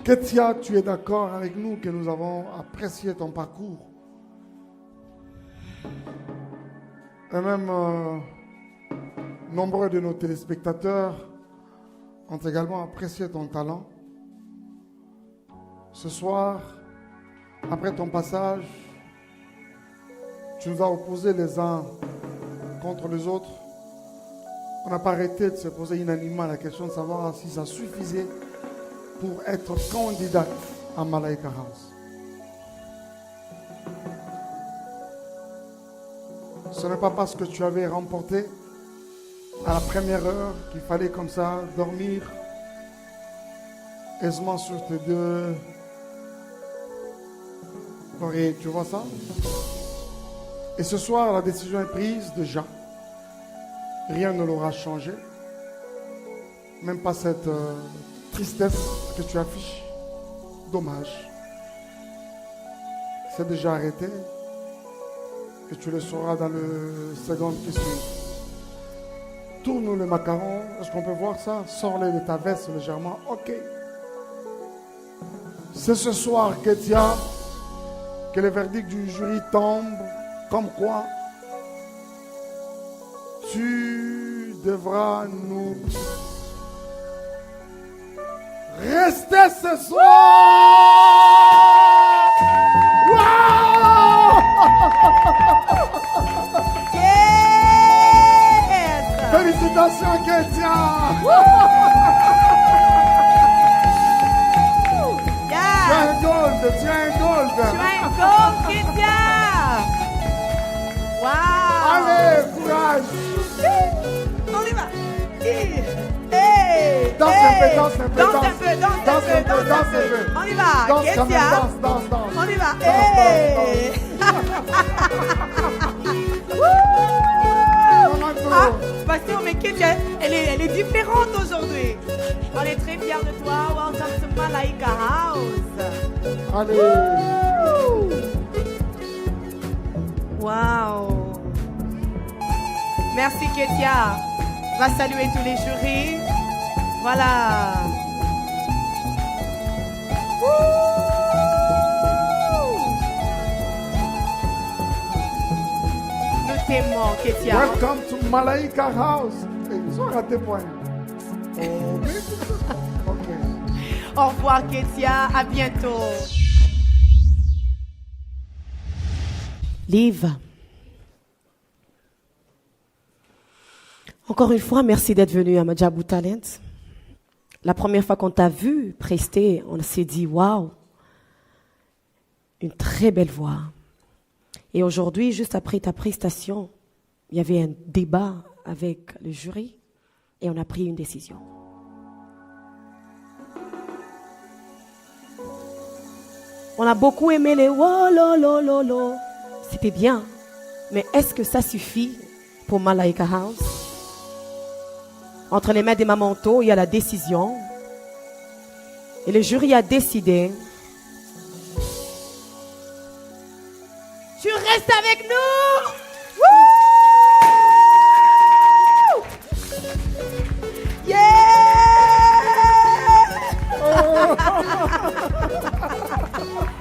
Ketia, tu es d'accord avec nous que nous avons apprécié ton parcours. Et même nombreux de nos téléspectateurs ont également apprécié ton talent. Ce soir, après ton passage, tu nous as opposés les uns contre les autres. On n'a pas arrêté de se poser unanimement la question de savoir si ça suffisait pour être candidate à Malaika House. Ce n'est pas parce que tu avais remporté à la première heure qu'il fallait comme ça dormir aisément sur tes deux oreilles. Tu vois ça? Et ce soir, la décision est prise déjà. Rien ne l'aura changé. Même pas cette tristesse que tu affiches. Dommage. C'est déjà arrêté. Et tu le sauras dans le second qui suit. Tourne le macaron. Est-ce qu'on peut voir ça? Sors-les de ta veste légèrement. Ok. C'est ce soir, Ketia, que le verdict du jury tombe. Comme quoi, tu devras nous rester ce soir. Wow! Yes! Félicitations, Ketia! Yeah! Tu as un gold, tu as un gold. Tu as un gold, Ketia! Wow! Allez, courage! On y va! Hey! Danse un peu, danse un peu, Danse un peu, danse un peu, danse un peu. On y va, Danse quand Ketia! même, danse. On y va! Danse. Hey! Ah, Pasteur, mais Ketia, elle est différente aujourd'hui. On est très fiers de toi. Welcome to Malaika House. Allez! Wow! Merci Ketia. Va saluer tous les jurys. Voilà. Nous t'aimons, Ketia. Welcome to Malaika House. Ils ont raté point. Oh, mais... Ok. Au revoir Ketia. À bientôt. Liv. Encore une fois, merci d'être venu à Majabou Talent. La première fois qu'on t'a vu prester, on s'est dit, waouh, une très belle voix. Et aujourd'hui, juste après ta prestation, il y avait un débat avec le jury et on a pris une décision. On a beaucoup aimé les oh lo lo lo lo. C'était bien, mais est-ce que ça suffit pour Malaika House? Entre les mains des Mamanto, il y a la décision. Et le jury a décidé. Tu restes avec nous? Woo! Yeah!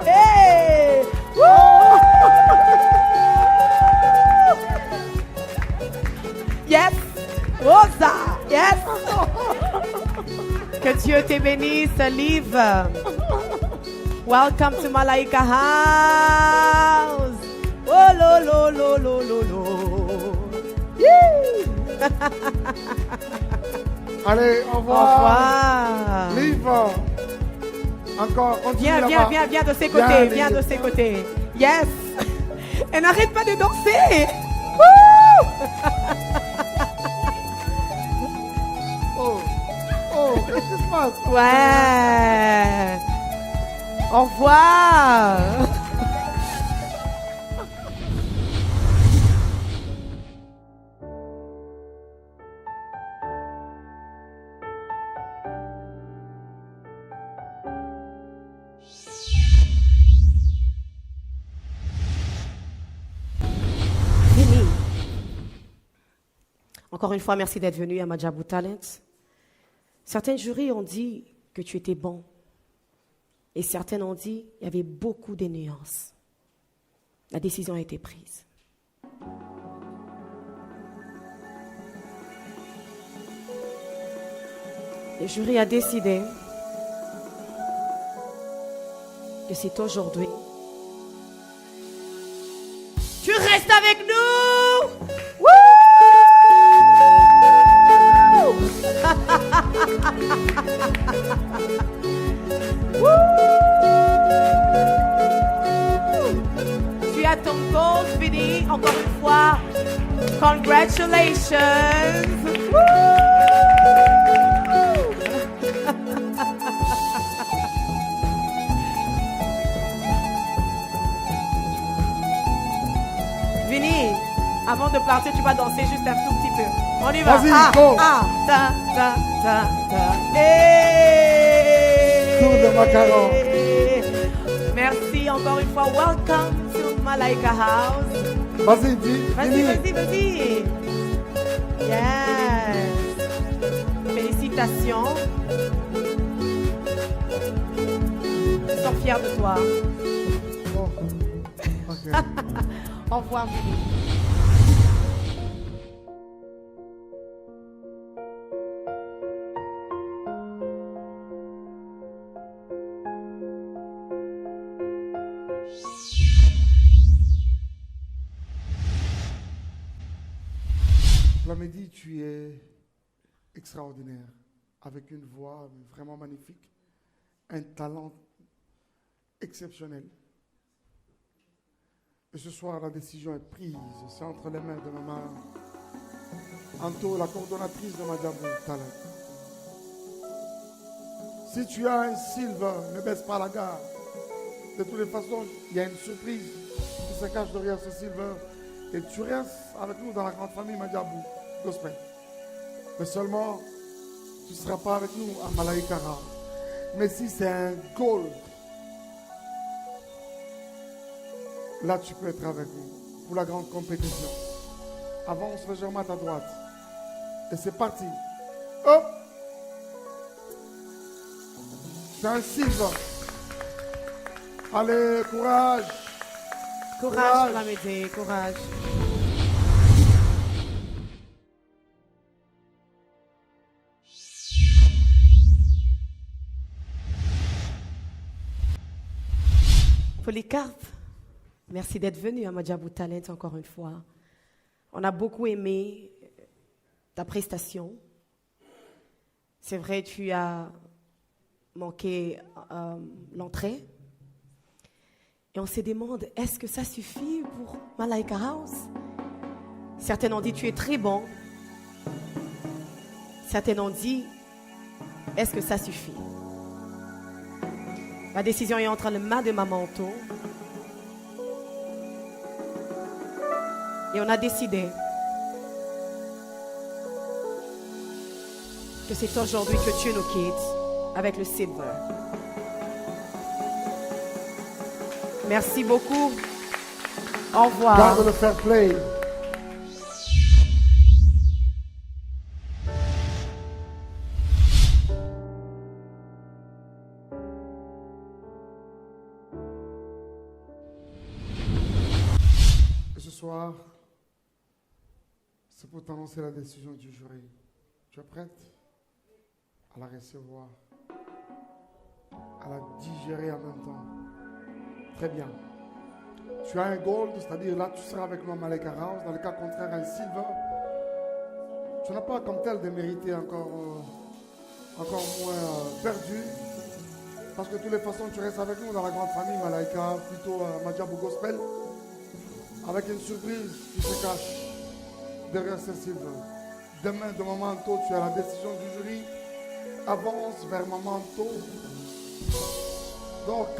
Hey! Woo! Yes! Rosa! Yes! Que Dieu te bénisse, Liv. Welcome to Malaika House. Oh lo lo lo lo lo lo. Allez, au Au revoir. revoir. Liv. Encore, continue là-bas. Viens de ses côtés, viens de ses côtés. Yes! Elle n'arrête pas de danser. Woo! Oh, qu'est-ce qui se passe? Ouais. Au revoir. Fini. Encore une fois, merci d'être venu à Majabou Talent. Certains jurys ont dit que tu étais bon. Et certains ont dit qu'il y avait beaucoup de nuances. La décision a été prise. Le jury a décidé que c'est aujourd'hui. Tu restes avec nous! Wouh! Tu as ton goal fini, encore une fois. Congratulations! Wouh! Vinny, avant de partir, tu vas danser juste un tout petit peu. On y va. Vas-y, go. Ta, ta, ta, ta. Hey. Tour de macaron. Merci encore une fois. Welcome to Malaika House. Vas-y, dis. Vas-y. Yes. Félicitations. Ils sont fiers de toi. Oh. Ok. Au revoir, Vinny. Flamédi, tu es extraordinaire, avec une voix vraiment magnifique, un talent exceptionnel. Et ce soir, la décision est prise. C'est entre les mains de maman Anto, la coordonnatrice de Madjabou Talent. Si tu as un silver, ne baisse pas la garde. De toutes les façons, il y a une surprise qui se cache derrière ce silver. Et tu restes avec nous dans la grande famille Madjabou Gospel. Mais seulement, tu ne seras pas avec nous à Malaika House. Mais si c'est un gold, là tu peux être avec nous pour la grande compétition. Avance légèrement à ta droite. Et c'est parti. Hop! C'est un silver. Allez, courage! Courage, Flamédi, courage. Polycarpe, merci d'être venu à Madjabou Talent encore une fois. On a beaucoup aimé ta prestation. C'est vrai, tu as manqué l'entrée. Et on se demande, est-ce que ça suffit pour Malaika House? Certains ont dit, tu es très bon. Certains ont dit, est-ce que ça suffit? La décision est entre les mains de Maman Anto. Et on a décidé que c'est aujourd'hui que tu nous quittes avec le silver. Merci beaucoup. Au revoir. Garde le fair play. Et ce soir, c'est pour t'annoncer la décision du jury. Tu es prête à la recevoir, à la digérer en même temps? Très bien. Tu as un gold, c'est-à-dire là tu seras avec nous à Malaika House. Dans le cas contraire, un silver. Tu n'as pas comme tel de mériter encore moins perdu. Parce que de toutes les façons, tu restes avec nous dans la grande famille Malaika, plutôt Madjabou Gospel. Avec une surprise qui se cache derrière ce silver. Demain, de Maman Anto, tu as la décision du jury. Avance vers Maman Anto. Donc,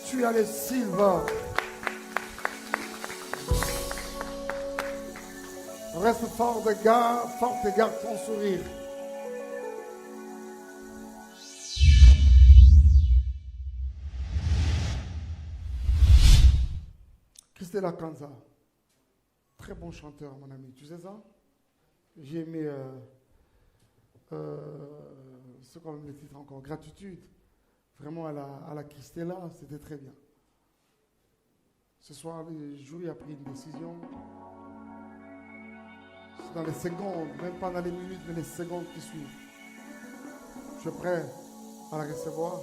tu as le silver. Reste fort de garde, fort et garde ton sourire. Christella Kanza, très bon chanteur, mon ami. Tu sais ça? J'ai aimé c'est quand même le titre encore, gratitude. Vraiment à la Christella, c'était très bien. Ce soir, le jury a pris une décision. C'est dans les secondes, même pas dans les minutes, mais les secondes qui suivent. Je suis prêt à la recevoir.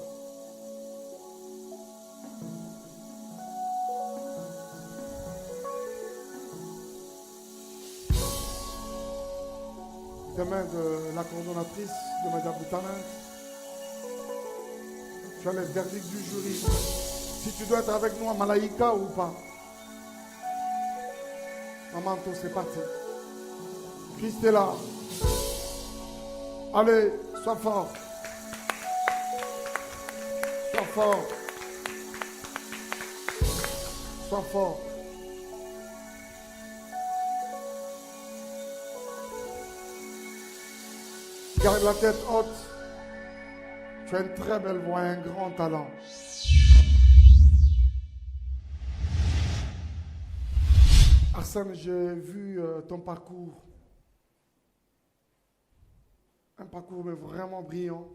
Des mains de la coordonnatrice de Madjabou Talent. Tu as le verdict du jury. Si tu dois être avec nous à Malaïka ou pas. Mamanto, c'est parti. Christella. Allez, sois fort. Sois fort. Sois fort. Garde la tête haute. Tu as une très belle voix, un grand talent. Arsène, j'ai vu ton parcours. Un parcours mais vraiment brillant.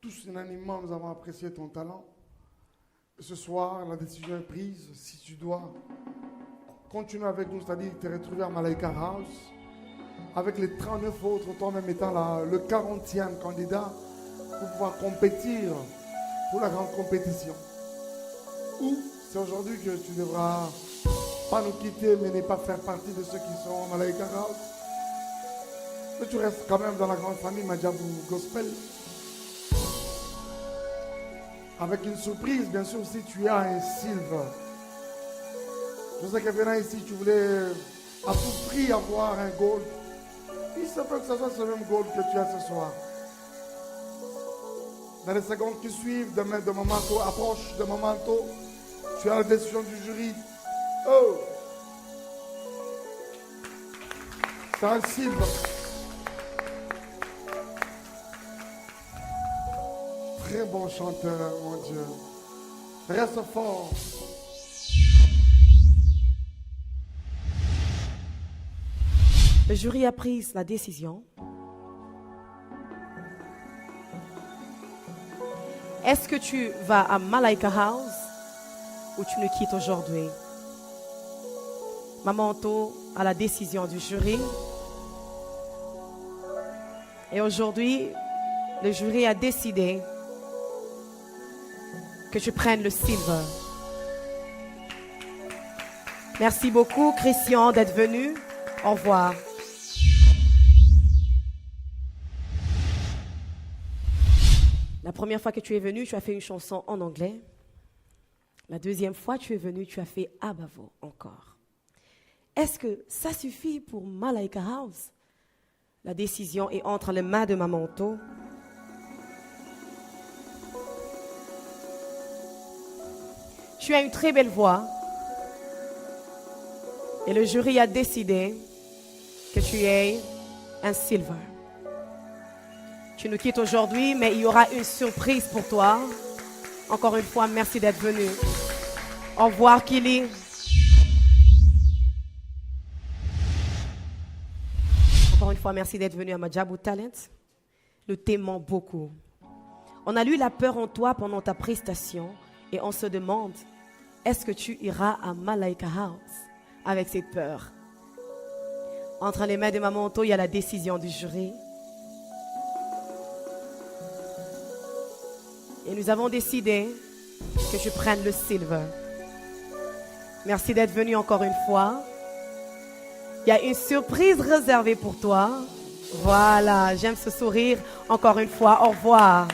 Tous unanimement, nous avons apprécié ton talent. Et ce soir, la décision est prise. Si tu dois continuer avec nous, c'est-à-dire te retrouver à Malaïka House, avec les 39 autres, toi-même étant le 40e candidat, pour pouvoir compétir pour la grande compétition. Ou c'est aujourd'hui que tu devras pas nous quitter, mais ne pas faire partie de ceux qui sont à Malaïka House. Mais tu restes quand même dans la grande famille Madjabou Gospel. Avec une surprise, bien sûr, si tu as un silver. Je sais que venant ici, tu voulais à tout prix avoir un gold. Il se peut que ce soit ce même gold que tu as ce soir. Dans les secondes qui suivent, demain de Mamanto, approche de Mamanto, tu as la décision du jury. Oh! C'est un silver. Très bon chanteur, mon Dieu. Reste fort. Le jury a pris la décision. Est-ce que tu vas à Malaïka House ou tu nous quittes aujourd'hui? Mamanto a la décision du jury. Et aujourd'hui, le jury a décidé que tu prennes le silver. Merci beaucoup, Christian, d'être venu. Au revoir. La première fois que tu es venu, tu as fait une chanson en anglais. La deuxième fois, tu es venu, tu as fait Abavo encore. Est-ce que ça suffit pour Malaïka House? La décision est entre les mains de Mamanto. Tu as une très belle voix. Et le jury a décidé que tu aies un silver. Tu nous quittes aujourd'hui, mais il y aura une surprise pour toi. Encore une fois, merci d'être venu. Au revoir, Kili. Encore une fois, merci d'être venu à Madjabou Talent. Nous t'aimons beaucoup. On a lu la peur en toi pendant ta prestation et on se demande, est-ce que tu iras à Malaïka House avec cette peur? Entre les mains de Mamanto, il y a la décision du jury. Et nous avons décidé que tu prennes le silver. Merci d'être venu encore une fois. Il y a une surprise réservée pour toi. Voilà, j'aime ce sourire. Encore une fois, au revoir.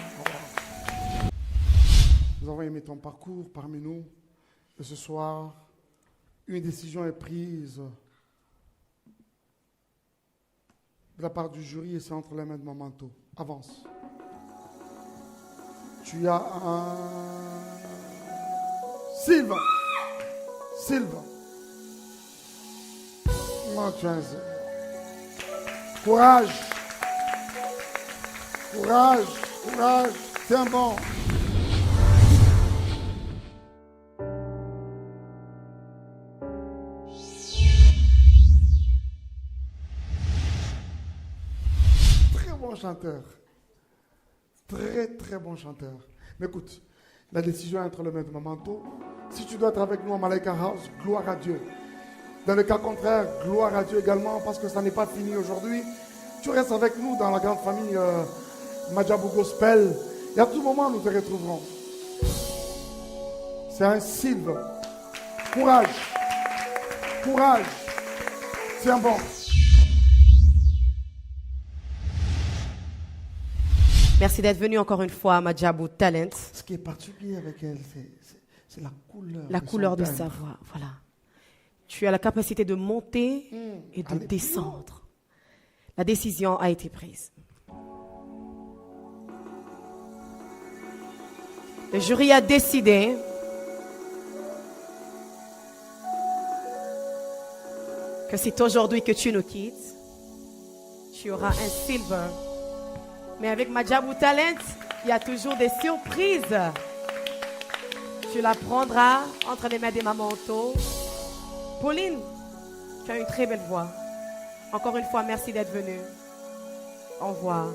Nous avons aimé ton parcours parmi nous. Et ce soir, une décision est prise de la part du jury et c'est entre les mains de Mamanto. Avance. Tu as un silver. Silver. Non, tu as un silver. Courage. Courage. Courage. Tiens bon. Très bon chanteur. Très, très bon chanteur. Mais écoute, la décision est entre les mains de Mamanto. Si tu dois être avec nous à Malaika House, gloire à Dieu. Dans le cas contraire, gloire à Dieu également, parce que ça n'est pas fini aujourd'hui. Tu restes avec nous dans la grande famille Madjabou Gospel. Et à tout moment, nous te retrouverons. C'est un Sylve. Courage. Courage. Tiens bon. Merci d'être venu encore une fois à Madjabou Talent. Ce qui est particulier avec elle, c'est la couleur. La couleur de son sa timbre. voix, voilà. Tu as la capacité de monter et de Allez, descendre. La décision a été prise. Le jury a décidé que c'est aujourd'hui que tu nous quittes. Tu auras un silver. Mais avec Madjabou Talent, il y a toujours des surprises. Tu la prendras entre les mains des Mamanto. Pauline, tu as une très belle voix. Encore une fois, merci d'être venue. Au revoir.